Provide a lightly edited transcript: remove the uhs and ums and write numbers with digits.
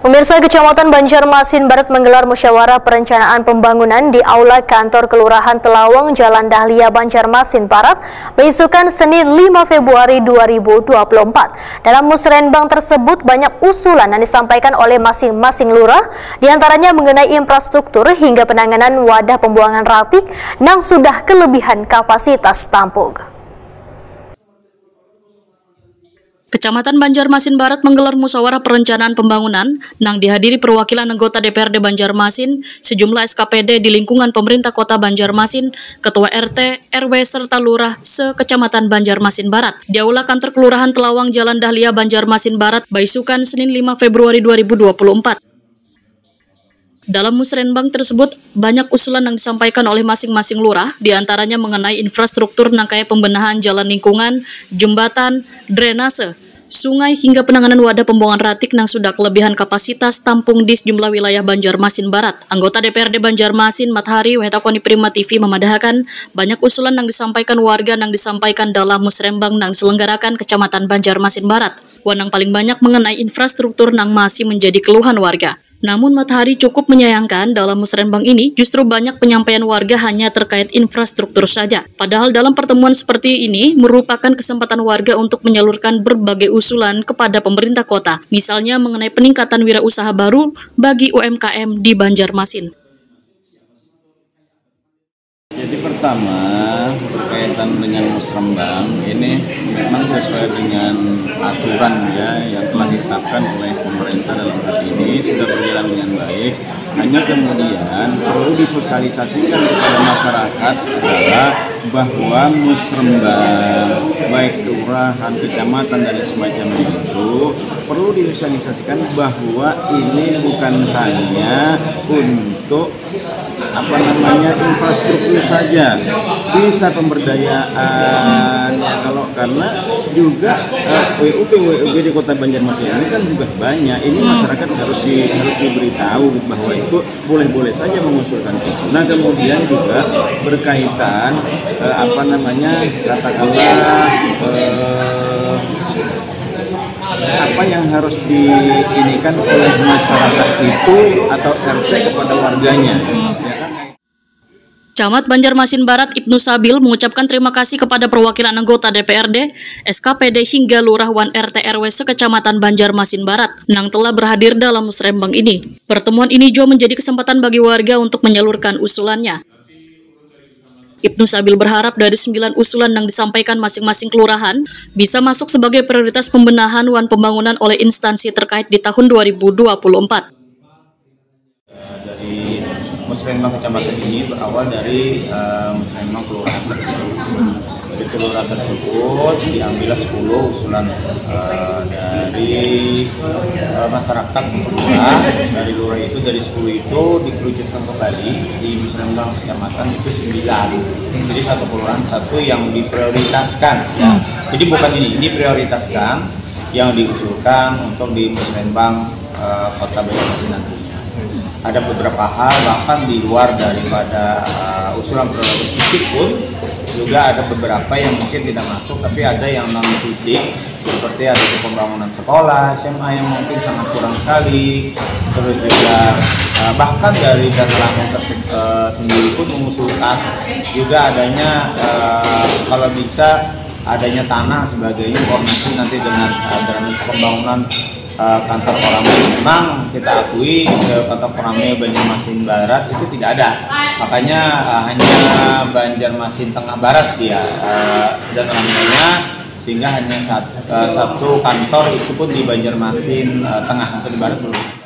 Pemirsa, Kecamatan Banjarmasin Barat menggelar musyawarah perencanaan pembangunan di Aula Kantor Kelurahan Telawang, Jalan Dahlia, Banjarmasin Barat, beisukan Senin 5 Februari 2024. Dalam musrenbang tersebut banyak usulan yang disampaikan oleh masing-masing lurah, diantaranya mengenai infrastruktur hingga penanganan wadah pembuangan ratik yang sudah kelebihan kapasitas tampung. Kecamatan Banjarmasin Barat menggelar musyawarah perencanaan pembangunan yang dihadiri perwakilan anggota DPRD Banjarmasin, sejumlah SKPD di lingkungan pemerintah kota Banjarmasin, ketua RT, RW, serta lurah se-Kecamatan Banjarmasin Barat. Di Aula Kantor Kelurahan Telawang, Jalan Dahlia, Banjarmasin Barat, beisukan Senin 5 Februari 2024. Dalam musrenbang tersebut, banyak usulan yang disampaikan oleh masing-masing lurah, diantaranya mengenai infrastruktur nangkaya pembenahan jalan lingkungan, jembatan, drainase, sungai, hingga penanganan wadah pembuangan ratik yang sudah kelebihan kapasitas tampung di sejumlah wilayah Banjarmasin Barat. Anggota DPRD Banjarmasin, Matahari Wetakoni Prima TV memadahkan banyak usulan yang disampaikan warga yang disampaikan dalam musrenbang yang diselenggarakan Kecamatan Banjarmasin Barat. Yang paling banyak mengenai infrastruktur yang masih menjadi keluhan warga. Namun Matahari cukup menyayangkan dalam musrenbang ini justru banyak penyampaian warga hanya terkait infrastruktur saja. Padahal dalam pertemuan seperti ini merupakan kesempatan warga untuk menyalurkan berbagai usulan kepada pemerintah kota. Misalnya mengenai peningkatan wirausaha baru bagi UMKM di Banjarmasin. Jadi pertama, berkaitan dengan musrenbang ini memang sesuai dengan aturan yang telah ditetapkan oleh pemerintah dalam hal ini sudah berjalan dengan baik. Hanya kemudian perlu disosialisasikan kepada masyarakat adalah bahwa musrenbang baik kelurahan, kecamatan dan semacamnya itu perlu disosialisasikan bahwa ini bukan hanya untuk infrastruktur saja, bisa pemberdayaan ya, karena juga WUB di Kota Banjarmasin ini kan juga banyak. Ini masyarakat harus diberitahu bahwa itu boleh-boleh saja mengusulkan itu. Nah, kemudian juga berkaitan katakanlah apa yang harus diinikan oleh masyarakat itu atau RT kepada warganya. Camat Banjarmasin Barat Ibnu Sabil mengucapkan terima kasih kepada perwakilan anggota DPRD, SKPD hingga Lurah Wan RT RW se-Kecamatan Banjarmasin Barat yang telah berhadir dalam musrenbang ini. Pertemuan ini juga menjadi kesempatan bagi warga untuk menyalurkan usulannya. Ibnu Sabil berharap dari 9 usulan yang disampaikan masing-masing kelurahan bisa masuk sebagai prioritas pembenahan wan pembangunan oleh instansi terkait di tahun 2024. Dari musrenbang kecamatan ini berawal dari musrenbang kelurahan tersebut. Dari kelurahan tersebut diambil 10 usulan dari masyarakat lurah. Dari lurah itu, dari 10 itu dikerucutkan kembali di musrenbang kecamatan itu 9. Jadi satu kelurahan satu yang diprioritaskan. Ya. Jadi bukan ini diprioritaskan yang diusulkan untuk di musrenbang Kota Banjarmasin nantinya. Ada beberapa hal bahkan di luar daripada usulan prioritas fisik pun juga ada beberapa yang mungkin tidak masuk, tapi ada yang non fisik seperti ada pembangunan sekolah, SMA yang mungkin sangat kurang sekali. Terus juga bahkan dari data langsung sendiri pun mengusulkan juga adanya kalau bisa adanya tanah sebagainya, koordinasi nanti dengan pembangunan kantor Koramil. Memang kita akui kantor Koramil Banjarmasin Barat itu tidak ada, makanya hanya Banjarmasin Tengah Barat ya dan namanya, sehingga hanya satu kantor itu pun di Banjarmasin Tengah atau di Barat belum.